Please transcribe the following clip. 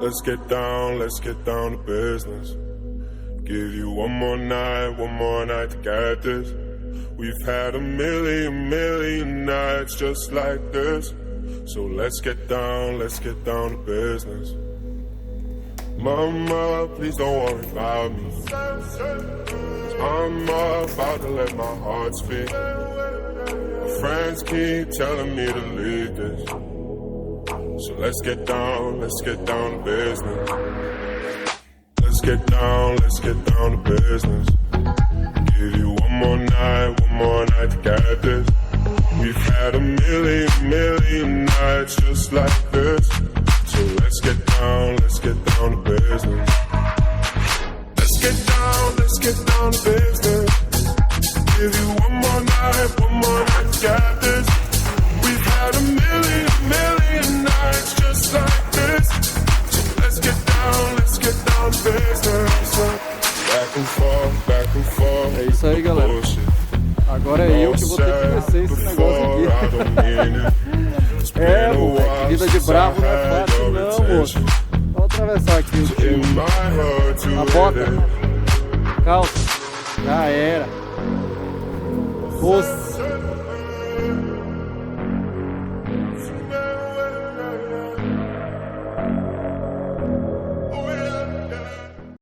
Let's get down to business. Give you one more night to get this. We've had a million nights just like this. So let's get down to business. Mama, please don't worry about me. I'm about to let my heart speak. My friends keep telling me to leave this. So let's get down to business. Let's get down to business. Give you one more night to get this. We've had a million nights just like this. So let's get down to business. Let's get down to business. Give you one more night to get this. We've had a million nights just like this. So let's get down to business. Back and forth. É isso aí, galera. Agora é eu que vou ter que descer esse negócio aqui. Moleque, vida de bravo não é fácil não, moço. Vamos atravessar aqui o tio. A bota, calça, já era. Você